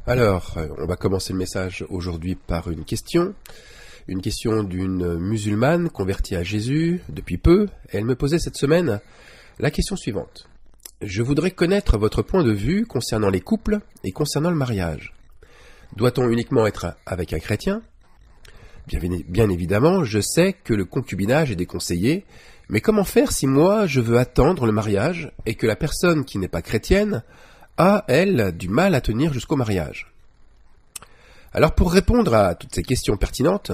Alors, on va commencer le message aujourd'hui par une question d'une musulmane convertie à Jésus depuis peu. Elle me posait cette semaine la question suivante. Je voudrais connaître votre point de vue concernant les couples et concernant le mariage. Doit-on uniquement être avec un chrétien ? Bien évidemment, je sais que le concubinage est déconseillé, mais comment faire si moi je veux attendre le mariage et que la personne qui n'est pas chrétienne a, elle, du mal à tenir jusqu'au mariage? Alors pour répondre à toutes ces questions pertinentes,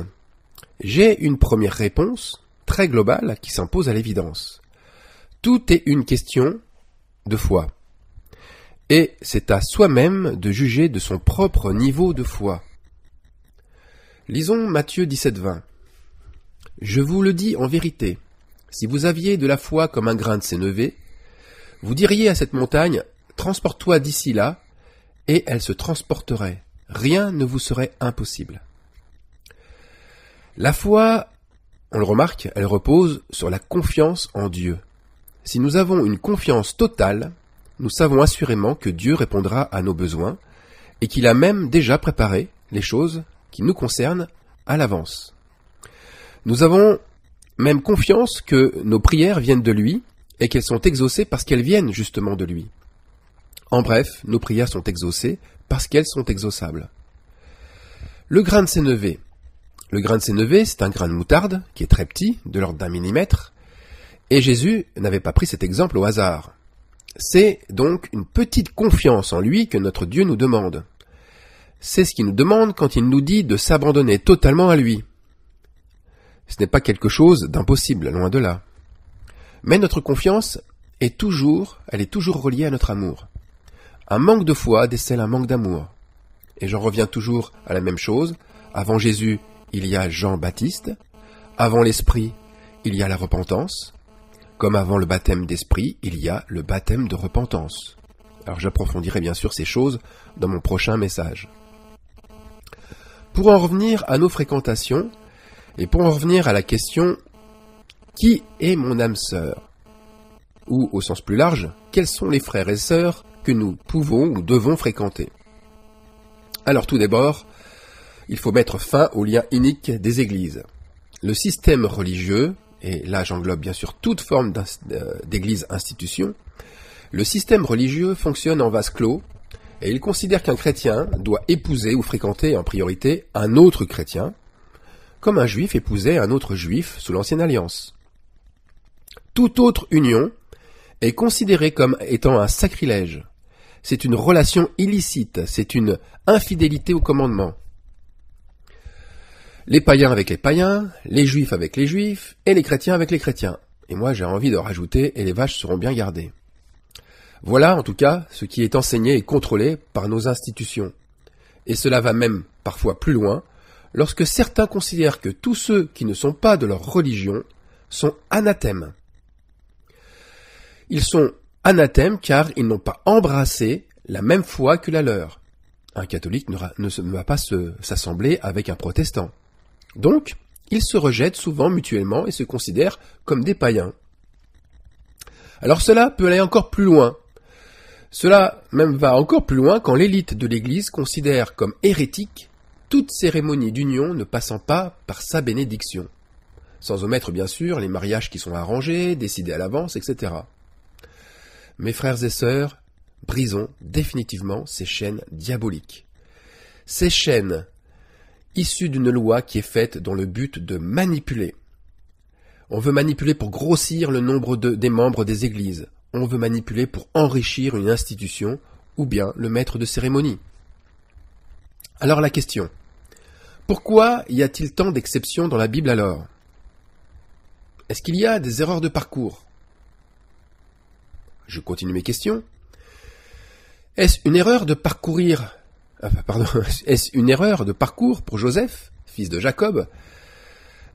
j'ai une première réponse très globale qui s'impose à l'évidence. Tout est une question de foi. Et c'est à soi-même de juger de son propre niveau de foi. Lisons Matthieu 17,20. Je vous le dis en vérité, si vous aviez de la foi comme un grain de sénévé, vous diriez à cette montagne, transporte-toi d'ici là, et elle se transporterait. Rien ne vous serait impossible. La foi, on le remarque, elle repose sur la confiance en Dieu. Si nous avons une confiance totale, nous savons assurément que Dieu répondra à nos besoins et qu'il a même déjà préparé les choses qui nous concernent à l'avance. Nous avons même confiance que nos prières viennent de lui et qu'elles sont exaucées parce qu'elles viennent justement de lui. En bref, nos prières sont exaucées parce qu'elles sont exauçables. Le grain de sénévé. Le grain de sénévé, c'est un grain de moutarde qui est très petit, de l'ordre d'1 millimètre, et Jésus n'avait pas pris cet exemple au hasard. C'est donc une petite confiance en lui que notre Dieu nous demande. C'est ce qu'il nous demande quand il nous dit de s'abandonner totalement à lui. Ce n'est pas quelque chose d'impossible, loin de là. Mais notre confiance est toujours reliée à notre amour. Un manque de foi décèle un manque d'amour. Et j'en reviens toujours à la même chose. Avant Jésus, il y a Jean-Baptiste. Avant l'Esprit, il y a la repentance. Comme avant le baptême d'Esprit, il y a le baptême de repentance. Alors j'approfondirai bien sûr ces choses dans mon prochain message. Pour en revenir à nos fréquentations, et pour en revenir à la question « Qui est mon âme sœur ?» ou au sens plus large, quels sont les frères et sœurs que nous pouvons ou devons fréquenter? Alors tout d'abord, il faut mettre fin au lien inique des églises. Le système religieux, et là j'englobe bien sûr toute forme d'église-institution, le système religieux fonctionne en vase clos, et il considère qu'un chrétien doit épouser ou fréquenter en priorité un autre chrétien, comme un juif épousait un autre juif sous l'Ancienne Alliance. Toute autre union est considérée comme étant un sacrilège. C'est une relation illicite, c'est une infidélité au commandement. Les païens avec les païens, les juifs avec les juifs, et les chrétiens avec les chrétiens. Et moi j'ai envie de rajouter, et les vaches seront bien gardées. Voilà en tout cas ce qui est enseigné et contrôlé par nos institutions. Et cela va même parfois plus loin, lorsque certains considèrent que tous ceux qui ne sont pas de leur religion sont anathèmes. Ils sont anathèmes car ils n'ont pas embrassé la même foi que la leur. Un catholique ne va pas s'assembler avec un protestant. Donc, ils se rejettent souvent mutuellement et se considèrent comme des païens. Alors cela peut aller encore plus loin. Cela même va encore plus loin quand l'élite de l'Église considère comme hérétique toute cérémonie d'union ne passant pas par sa bénédiction. Sans omettre bien sûr les mariages qui sont arrangés, décidés à l'avance, etc. Mes frères et sœurs, brisons définitivement ces chaînes diaboliques. Ces chaînes issues d'une loi qui est faite dans le but de manipuler. On veut manipuler pour grossir le nombre des membres des églises. On veut manipuler pour enrichir une institution ou bien le maître de cérémonie. Alors la question, pourquoi y a-t-il tant d'exceptions dans la Bible alors? Est-ce qu'il y a des erreurs de parcours? Je continue mes questions. Est-ce une erreur de Est-ce une erreur de parcours pour Joseph, fils de Jacob,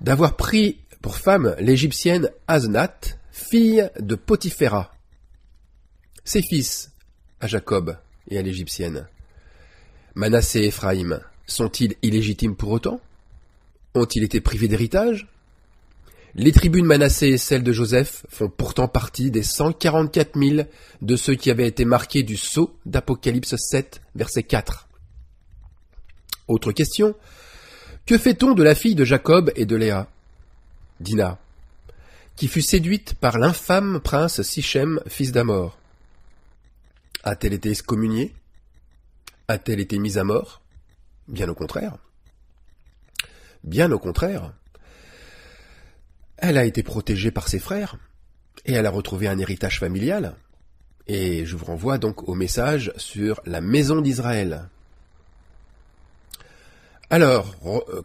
d'avoir pris pour femme l'égyptienne Asenath, fille de Potiphéra? Ses fils, à Jacob et à l'égyptienne, Manassé et Éphraïm, sont-ils illégitimes pour autant? Ont-ils été privés d'héritage? Les tribus de Manassé et celles de Joseph font pourtant partie des 144 000 de ceux qui avaient été marqués du sceau d'Apocalypse 7, verset 4. Autre question. Que fait-on de la fille de Jacob et de Léa, Dina, qui fut séduite par l'infâme prince Sichem, fils d'Amor? A-t-elle été excommuniée? A-t-elle été mise à mort? Bien au contraire. Bien au contraire. Elle a été protégée par ses frères, et elle a retrouvé un héritage familial. Et je vous renvoie donc au message sur la maison d'Israël. Alors,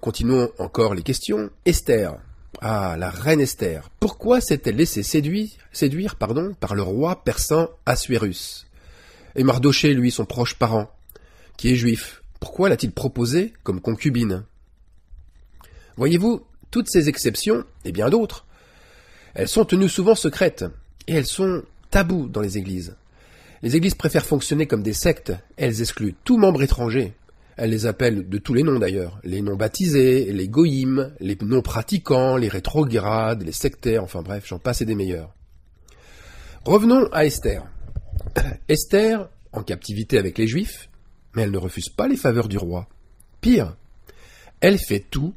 continuons encore les questions. Esther. Ah, la reine Esther. Pourquoi s'est-elle laissée séduire par le roi persan Assuérus? Et Mardochée, lui, son proche parent, qui est juif, pourquoi l'a-t-il proposée comme concubine? Voyez-vous, toutes ces exceptions, et bien d'autres, elles sont tenues souvent secrètes, et elles sont tabous dans les églises. Les églises préfèrent fonctionner comme des sectes, elles excluent tout membre étranger. Elles les appellent de tous les noms d'ailleurs, les non-baptisés, les goïms, les non-pratiquants, les rétrogrades, les sectaires, enfin bref, j'en passe et des meilleurs. Revenons à Esther. Esther, en captivité avec les Juifs, mais elle ne refuse pas les faveurs du roi. Pire, elle fait tout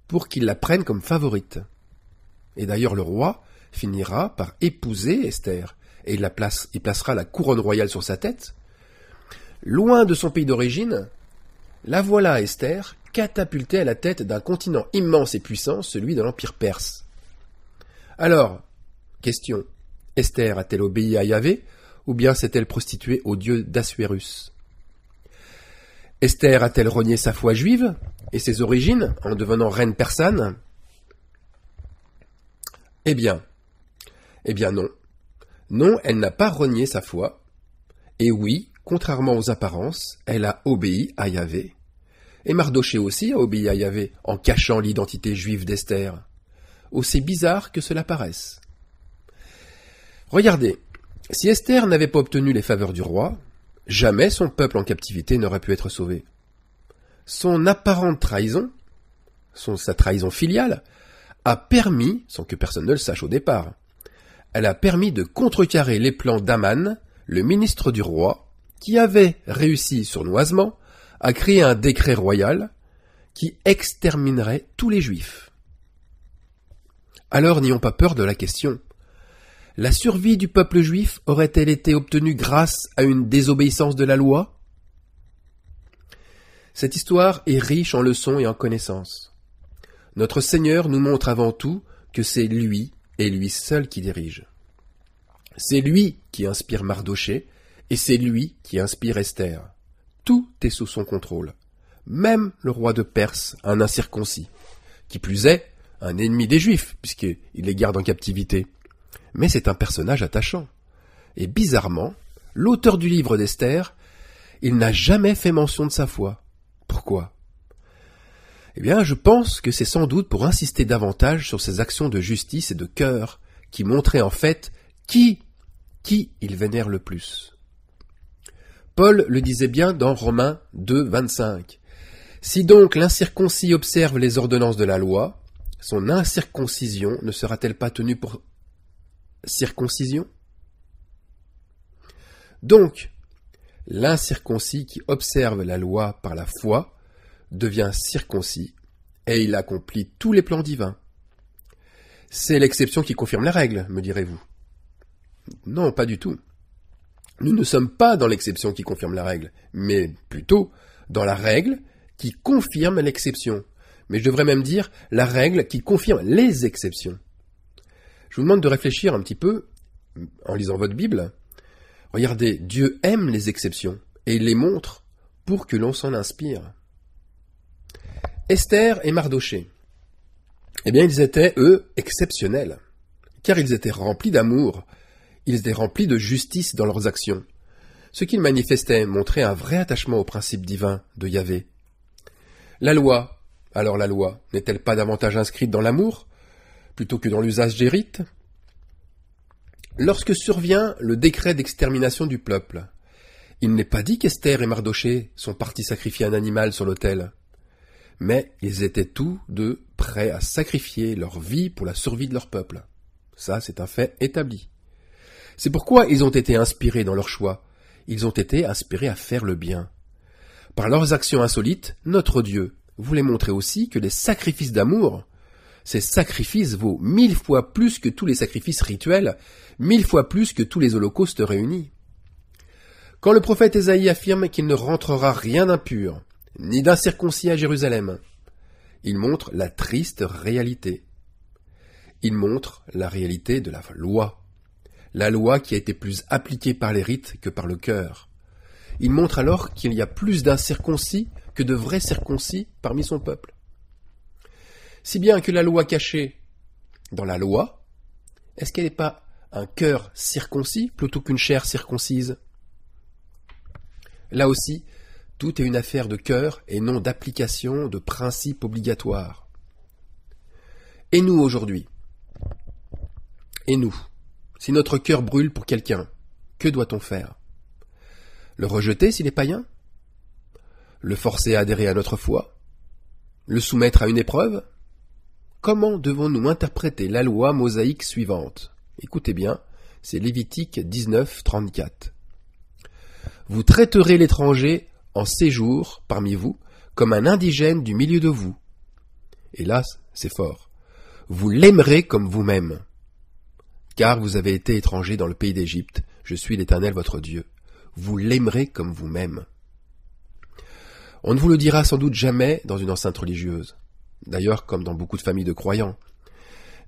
pour qu'il la prenne comme favorite. Et d'ailleurs le roi finira par épouser Esther, et il placera la couronne royale sur sa tête. Loin de son pays d'origine, la voilà, Esther, catapultée à la tête d'un continent immense et puissant, celui de l'Empire perse. Alors, question, Esther a-t-elle obéi à Yahvé, ou bien s'est-elle prostituée au dieu d'Assuérus? Esther a-t-elle renié sa foi juive et ses origines en devenant reine persane? Eh bien non. Non, elle n'a pas renié sa foi. Et oui, contrairement aux apparences, elle a obéi à Yahvé. Et Mardochée aussi a obéi à Yahvé en cachant l'identité juive d'Esther. Aussi bizarre que cela paraisse. Regardez, si Esther n'avait pas obtenu les faveurs du roi, jamais son peuple en captivité n'aurait pu être sauvé. Son apparente trahison, sa trahison filiale, a permis, sans que personne ne le sache au départ, elle a permis de contrecarrer les plans d'Aman, le ministre du roi, qui avait réussi sournoisement à créer un décret royal qui exterminerait tous les Juifs. Alors n'ayons pas peur de la question. La survie du peuple juif aurait-elle été obtenue grâce à une désobéissance de la loi? Cette histoire est riche en leçons et en connaissances. Notre Seigneur nous montre avant tout que c'est lui et lui seul qui dirige. C'est lui qui inspire Mardochée et c'est lui qui inspire Esther. Tout est sous son contrôle. Même le roi de Perse, un incirconcis. Qui plus est, un ennemi des Juifs, puisqu'il les garde en captivité. Mais c'est un personnage attachant. Et bizarrement, l'auteur du livre d'Esther, il n'a jamais fait mention de sa foi. Pourquoi? Eh bien, je pense que c'est sans doute pour insister davantage sur ses actions de justice et de cœur, qui montraient en fait qui il vénère le plus. Paul le disait bien dans Romains 2, 25. Si donc l'incirconcis observe les ordonnances de la loi, son incirconcision ne sera-t-elle pas tenue pour circoncision? Donc, l'incirconcis qui observe la loi par la foi devient circoncis et il accomplit tous les plans divins. C'est l'exception qui confirme la règle, me direz-vous. Non, pas du tout. Nous ne sommes pas dans l'exception qui confirme la règle, mais plutôt dans la règle qui confirme l'exception. Mais je devrais même dire la règle qui confirme les exceptions. Je vous demande de réfléchir un petit peu en lisant votre Bible. Regardez, Dieu aime les exceptions et il les montre pour que l'on s'en inspire. Esther et Mardochée. Eh bien, ils étaient, eux, exceptionnels, car ils étaient remplis d'amour, ils étaient remplis de justice dans leurs actions. Ce qu'ils manifestaient montrait un vrai attachement au principe divin de Yahvé. La loi, alors la loi, n'est-elle pas davantage inscrite dans l'amour, plutôt que dans l'usage des rites? Lorsque survient le décret d'extermination du peuple, il n'est pas dit qu'Esther et Mardochée sont partis sacrifier un animal sur l'autel, mais ils étaient tous deux prêts à sacrifier leur vie pour la survie de leur peuple. Ça, c'est un fait établi. C'est pourquoi ils ont été inspirés dans leur choix. Ils ont été inspirés à faire le bien. Par leurs actions insolites, notre Dieu voulait montrer aussi que les sacrifices d'amour, ces sacrifices vaut 1000 fois plus que tous les sacrifices rituels, 1000 fois plus que tous les holocaustes réunis. Quand le prophète Ésaïe affirme qu'il ne rentrera rien d'impur, ni d'incirconcis à Jérusalem, il montre la triste réalité. Il montre la réalité de la loi qui a été plus appliquée par les rites que par le cœur. Il montre alors qu'il y a plus d'incirconcis que de vrais circoncis parmi son peuple. Si bien que la loi cachée dans la loi, est-ce qu'elle n'est pas un cœur circoncis plutôt qu'une chair circoncise? Là aussi, tout est une affaire de cœur et non d'application de principes obligatoires. Et nous aujourd'hui? Et nous? Si notre cœur brûle pour quelqu'un, que doit-on faire? Le rejeter s'il est païen? Le forcer à adhérer à notre foi? Le soumettre à une épreuve? Comment devons-nous interpréter la loi mosaïque suivante? Écoutez bien, c'est Lévitique 19, 34. Vous traiterez l'étranger en séjour parmi vous comme un indigène du milieu de vous. Et là, c'est fort. Vous l'aimerez comme vous-même. Car vous avez été étranger dans le pays d'Égypte, je suis l'Éternel votre Dieu. Vous l'aimerez comme vous-même. On ne vous le dira sans doute jamais dans une enceinte religieuse, d'ailleurs comme dans beaucoup de familles de croyants.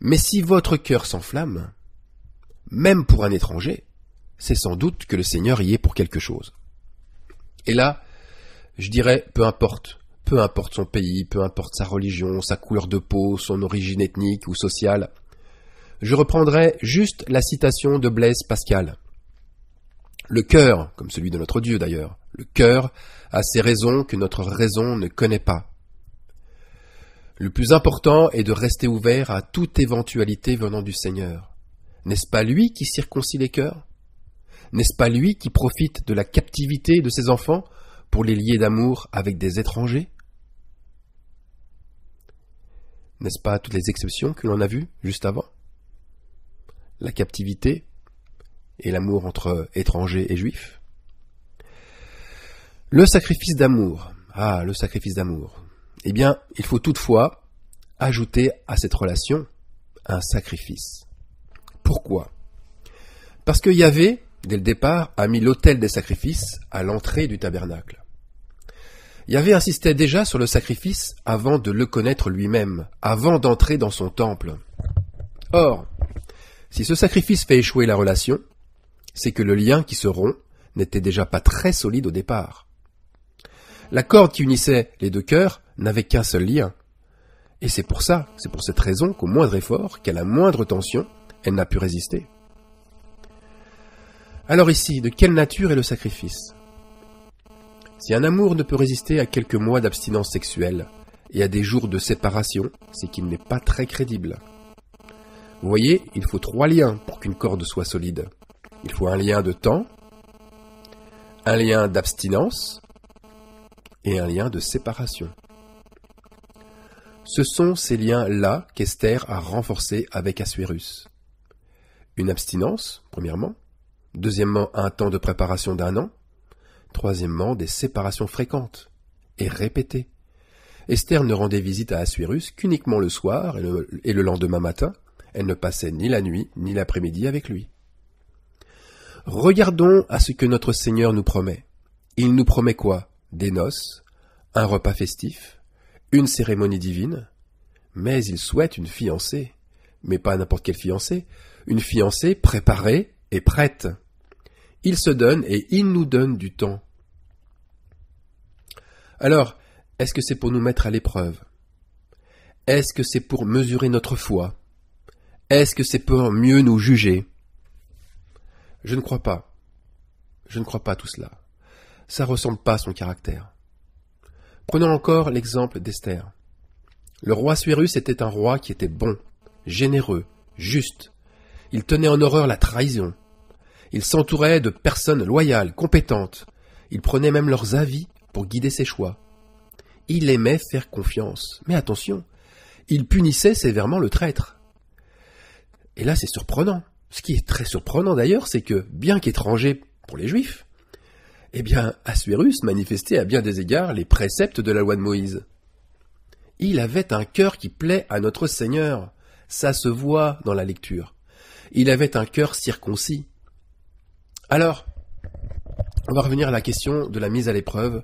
Mais si votre cœur s'enflamme, même pour un étranger, c'est sans doute que le Seigneur y est pour quelque chose. Et là, je dirais, peu importe son pays, peu importe sa religion, sa couleur de peau, son origine ethnique ou sociale, je reprendrai juste la citation de Blaise Pascal. Le cœur, comme celui de notre Dieu d'ailleurs, le cœur a ses raisons que notre raison ne connaît pas. Le plus important est de rester ouvert à toute éventualité venant du Seigneur. N'est-ce pas lui qui circoncit les cœurs? N'est-ce pas lui qui profite de la captivité de ses enfants pour les lier d'amour avec des étrangers? N'est-ce pas toutes les exceptions que l'on a vues juste avant? La captivité et l'amour entre étrangers et juifs. Le sacrifice d'amour. Ah, le sacrifice d'amour. Eh bien, il faut toutefois ajouter à cette relation un sacrifice. Pourquoi? Parce que Yahvé, dès le départ, a mis l'autel des sacrifices à l'entrée du tabernacle. Yahvé insistait déjà sur le sacrifice avant de le connaître lui-même, avant d'entrer dans son temple. Or, si ce sacrifice fait échouer la relation, c'est que le lien qui se rompt n'était déjà pas très solide au départ. La corde qui unissait les deux cœurs n'avait qu'un seul lien. Et c'est pour cette raison qu'au moindre effort, qu'à la moindre tension, elle n'a pu résister. Alors ici, de quelle nature est le sacrifice? Si un amour ne peut résister à quelques mois d'abstinence sexuelle et à des jours de séparation, c'est qu'il n'est pas très crédible. Vous voyez, il faut 3 liens pour qu'une corde soit solide. Il faut un lien de temps, un lien d'abstinence et un lien de séparation. Ce sont ces liens-là qu'Esther a renforcés avec Assuérus. Une abstinence, premièrement. Deuxièmement, un temps de préparation d'1 an. Troisièmement, des séparations fréquentes et répétées. Esther ne rendait visite à Assuérus qu'uniquement le soir et le lendemain matin. Elle ne passait ni la nuit ni l'après-midi avec lui. Regardons à ce que notre Seigneur nous promet. Il nous promet quoi? Des noces, un repas festif, une cérémonie divine, mais il souhaite une fiancée. Mais pas n'importe quelle fiancée, une fiancée préparée et prête. Il se donne et il nous donne du temps. Alors, est-ce que c'est pour nous mettre à l'épreuve? Est-ce que c'est pour mesurer notre foi? Est-ce que c'est pour mieux nous juger? Je ne crois pas. Je ne crois pas tout cela. Ça ressemble pas à son caractère. Prenons encore l'exemple d'Esther. Le roi Assuérus était un roi qui était bon, généreux, juste. Il tenait en horreur la trahison. Il s'entourait de personnes loyales, compétentes. Il prenait même leurs avis pour guider ses choix. Il aimait faire confiance. Mais attention, il punissait sévèrement le traître. Et là, c'est surprenant. Ce qui est très surprenant d'ailleurs, c'est que, bien qu'étranger pour les Juifs, Eh bien, Assuérus manifestait à bien des égards les préceptes de la loi de Moïse. Il avait un cœur qui plaît à notre Seigneur. Ça se voit dans la lecture. Il avait un cœur circoncis. Alors, on va revenir à la question de la mise à l'épreuve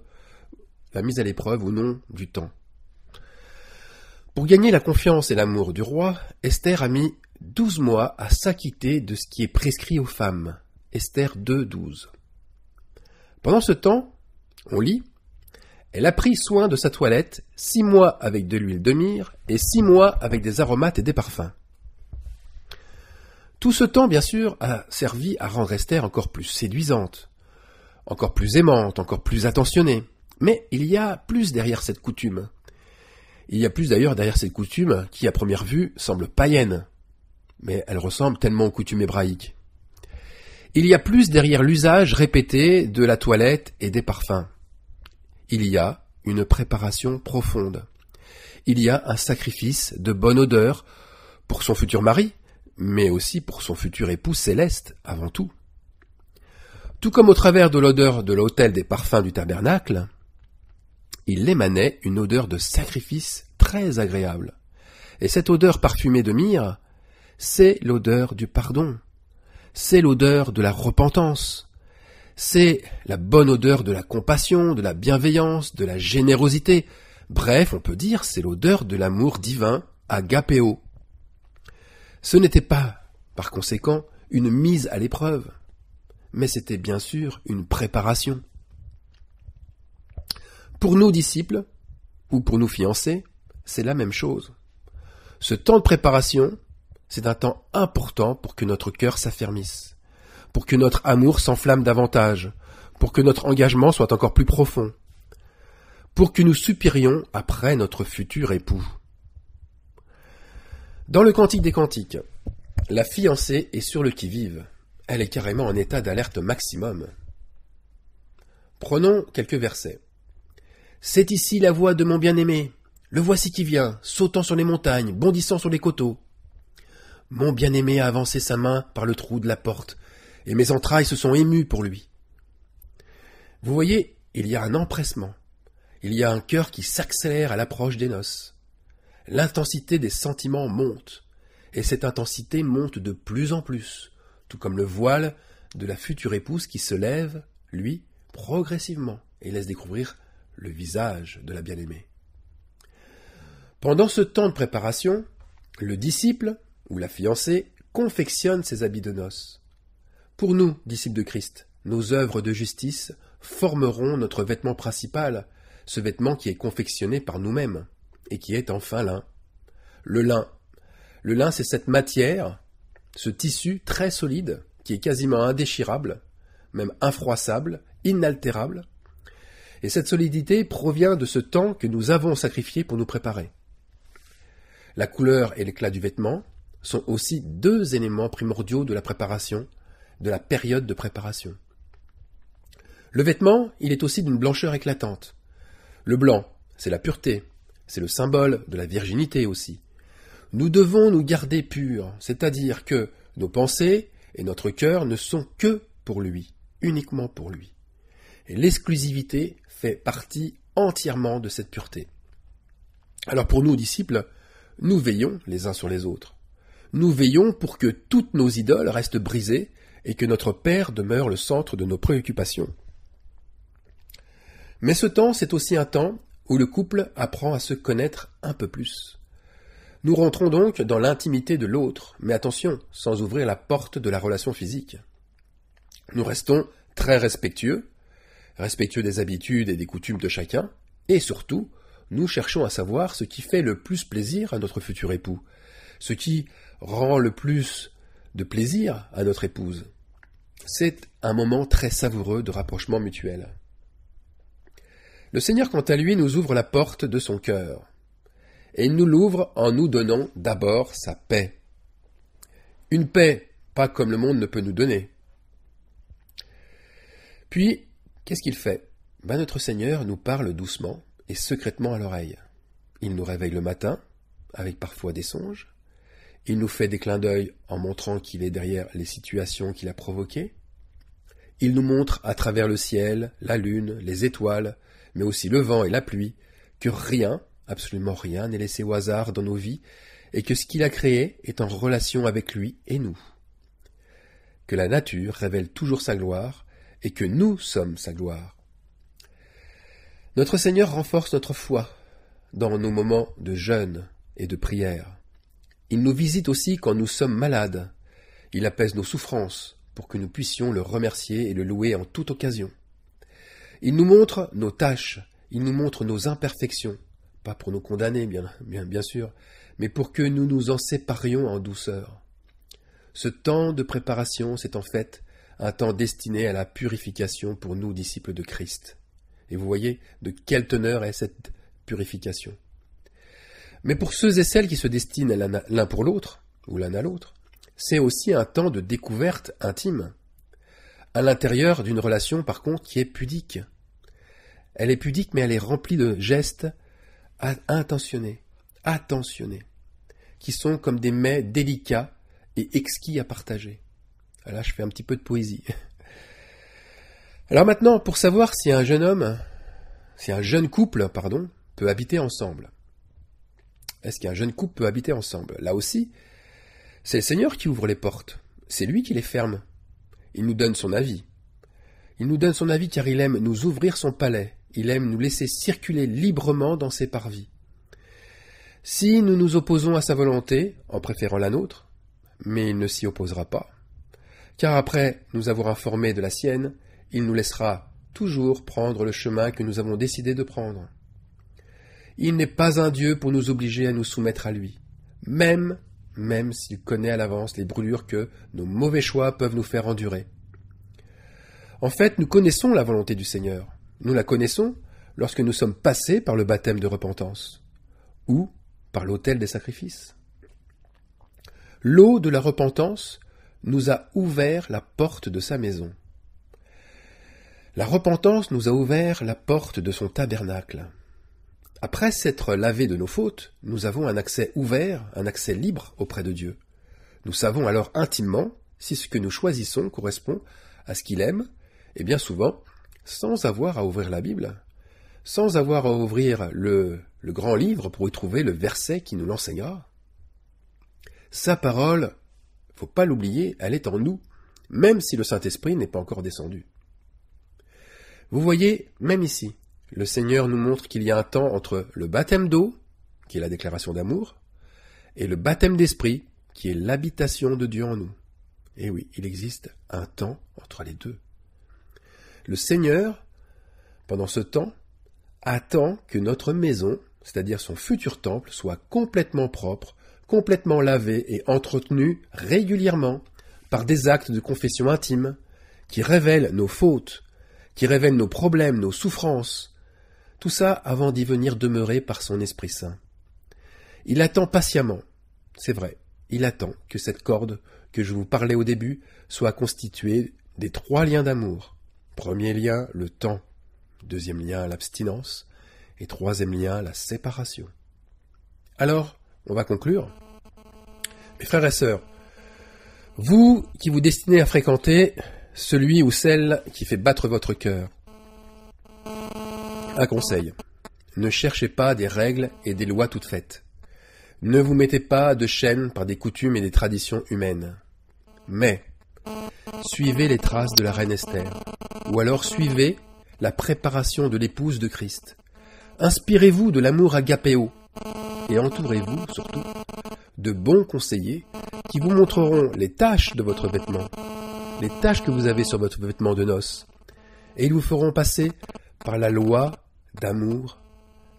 ou non du temps. Pour gagner la confiance et l'amour du roi, Esther a mis 12 mois à s'acquitter de ce qui est prescrit aux femmes. Esther 2, 12. Pendant ce temps, on lit, elle a pris soin de sa toilette 6 mois avec de l'huile de myrrhe et 6 mois avec des aromates et des parfums. Tout ce temps, bien sûr, a servi à rendre Esther encore plus séduisante, encore plus aimante, encore plus attentionnée. Mais il y a plus derrière cette coutume. Il y a plus d'ailleurs derrière cette coutume qui, à première vue, semble païenne. Mais elle ressemble tellement aux coutumes hébraïques. Il y a plus derrière l'usage répété de la toilette et des parfums. Il y a une préparation profonde. Il y a un sacrifice de bonne odeur pour son futur mari, mais aussi pour son futur époux céleste avant tout. Tout comme au travers de l'odeur de l'autel des parfums du tabernacle, il émanait une odeur de sacrifice très agréable. Et cette odeur parfumée de myrrhe, c'est l'odeur du pardon. C'est l'odeur de la repentance. C'est la bonne odeur de la compassion, de la bienveillance, de la générosité. Bref, on peut dire c'est l'odeur de l'amour divin, agapéo. Ce n'était pas, par conséquent, une mise à l'épreuve, mais c'était bien sûr une préparation. Pour nous disciples, ou pour nous fiancés, c'est la même chose. Ce temps de préparation, c'est un temps important pour que notre cœur s'affermisse, pour que notre amour s'enflamme davantage, pour que notre engagement soit encore plus profond, pour que nous soupirions après notre futur époux. Dans le Cantique des Cantiques, la fiancée est sur le qui-vive. Elle est carrément en état d'alerte maximum. Prenons quelques versets. « C'est ici la voix de mon bien-aimé. Le voici qui vient, sautant sur les montagnes, bondissant sur les coteaux. Mon bien-aimé a avancé sa main par le trou de la porte, et mes entrailles se sont émues pour lui. » Vous voyez, il y a un empressement. Il y a un cœur qui s'accélère à l'approche des noces. L'intensité des sentiments monte, et cette intensité monte de plus en plus, tout comme le voile de la future épouse qui se lève, lui, progressivement, et laisse découvrir le visage de la bien-aimée. Pendant ce temps de préparation, le disciple, ou la fiancée, confectionne ses habits de noces. Pour nous, disciples de Christ, nos œuvres de justice formeront notre vêtement principal, ce vêtement qui est confectionné par nous-mêmes, et qui est enfin lin. Le lin. Le lin, c'est cette matière, ce tissu très solide, qui est quasiment indéchirable, même infroissable, inaltérable. Et cette solidité provient de ce temps que nous avons sacrifié pour nous préparer. La couleur et l'éclat du vêtement sont aussi deux éléments primordiaux de la préparation, de la période de préparation. Le vêtement, il est aussi d'une blancheur éclatante. Le blanc, c'est la pureté, c'est le symbole de la virginité aussi. Nous devons nous garder purs, c'est-à-dire que nos pensées et notre cœur ne sont que pour lui, uniquement pour lui. Et l'exclusivité fait partie entièrement de cette pureté. Alors pour nous, disciples, nous veillons les uns sur les autres. Nous veillons pour que toutes nos idoles restent brisées et que notre Père demeure le centre de nos préoccupations. Mais ce temps, c'est aussi un temps où le couple apprend à se connaître un peu plus. Nous rentrons donc dans l'intimité de l'autre, mais attention, sans ouvrir la porte de la relation physique. Nous restons très respectueux des habitudes et des coutumes de chacun, et surtout, nous cherchons à savoir ce qui fait le plus plaisir à notre futur époux, ce qui rend le plus de plaisir à notre épouse. C'est un moment très savoureux de rapprochement mutuel. Le Seigneur, quant à lui, nous ouvre la porte de son cœur. Et il nous l'ouvre en nous donnant d'abord sa paix. Une paix, pas comme le monde ne peut nous donner. Puis, qu'est-ce qu'il fait ? Notre Seigneur nous parle doucement et secrètement à l'oreille. Il nous réveille le matin, avec parfois des songes. Il nous fait des clins d'œil en montrant qu'il est derrière les situations qu'il a provoquées. Il nous montre à travers le ciel, la lune, les étoiles, mais aussi le vent et la pluie, que rien, absolument rien, n'est laissé au hasard dans nos vies, et que ce qu'il a créé est en relation avec lui et nous. Que la nature révèle toujours sa gloire, et que nous sommes sa gloire. Notre Seigneur renforce notre foi dans nos moments de jeûne et de prière. Il nous visite aussi quand nous sommes malades. Il apaise nos souffrances pour que nous puissions le remercier et le louer en toute occasion. Il nous montre nos tâches, il nous montre nos imperfections, pas pour nous condamner bien sûr, mais pour que nous nous en séparions en douceur. Ce temps de préparation, c'est en fait un temps destiné à la purification pour nous, disciples de Christ. Et vous voyez de quelle teneur est cette purification. Mais pour ceux et celles qui se destinent l'un pour l'autre, ou l'un à l'autre, c'est aussi un temps de découverte intime, à l'intérieur d'une relation par contre qui est pudique. Elle est pudique mais elle est remplie de gestes attentionnés, qui sont comme des mets délicats et exquis à partager. Là, je fais un petit peu de poésie. Alors maintenant, pour savoir si un jeune couple, peut habiter ensemble. Est-ce qu'un jeune couple peut habiter ensemble? Là aussi, c'est le Seigneur qui ouvre les portes. C'est lui qui les ferme. Il nous donne son avis. Il nous donne son avis car il aime nous ouvrir son palais. Il aime nous laisser circuler librement dans ses parvis. Si nous nous opposons à sa volonté, en préférant la nôtre, mais il ne s'y opposera pas, car après nous avoir informés de la sienne, il nous laissera toujours prendre le chemin que nous avons décidé de prendre. Il n'est pas un Dieu pour nous obliger à nous soumettre à lui, même s'il connaît à l'avance les brûlures que nos mauvais choix peuvent nous faire endurer. En fait, nous connaissons la volonté du Seigneur. Nous la connaissons lorsque nous sommes passés par le baptême de repentance, ou par l'autel des sacrifices. L'eau de la repentance nous a ouvert la porte de sa maison. La repentance nous a ouvert la porte de son tabernacle. Après s'être lavés de nos fautes, nous avons un accès ouvert, un accès libre auprès de Dieu. Nous savons alors intimement si ce que nous choisissons correspond à ce qu'il aime, et bien souvent, sans avoir à ouvrir la Bible, sans avoir à ouvrir le grand livre pour y trouver le verset qui nous l'enseignera. Sa parole, faut pas l'oublier, elle est en nous, même si le Saint-Esprit n'est pas encore descendu. Vous voyez, même ici, le Seigneur nous montre qu'il y a un temps entre le baptême d'eau, qui est la déclaration d'amour, et le baptême d'esprit, qui est l'habitation de Dieu en nous. Et oui, il existe un temps entre les deux. Le Seigneur, pendant ce temps, attend que notre maison, c'est-à-dire son futur temple, soit complètement propre, complètement lavé et entretenu régulièrement par des actes de confession intime qui révèlent nos fautes, qui révèlent nos problèmes, nos souffrances, tout ça avant d'y venir demeurer par son Esprit Saint. Il attend patiemment, c'est vrai, il attend que cette corde que je vous parlais au début soit constituée des 3 liens d'amour. Premier lien, le temps. Deuxième lien, l'abstinence. Et troisième lien, la séparation. Alors, on va conclure. Mes frères et sœurs, vous qui vous destinez à fréquenter celui ou celle qui fait battre votre cœur, un conseil, ne cherchez pas des règles et des lois toutes faites. Ne vous mettez pas de chaînes par des coutumes et des traditions humaines. Mais, suivez les traces de la reine Esther, ou alors suivez la préparation de l'épouse de Christ. Inspirez-vous de l'amour agapéo, et entourez-vous, surtout, de bons conseillers qui vous montreront les taches de votre vêtement, les taches que vous avez sur votre vêtement de noces, et ils vous feront passer par la loi d'amour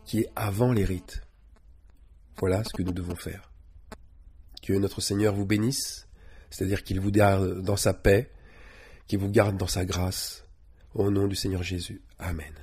qui est avant les rites. Voilà ce que nous devons faire. Que notre Seigneur vous bénisse, c'est-à-dire qu'il vous garde dans sa paix, qu'il vous garde dans sa grâce. Au nom du Seigneur Jésus. Amen.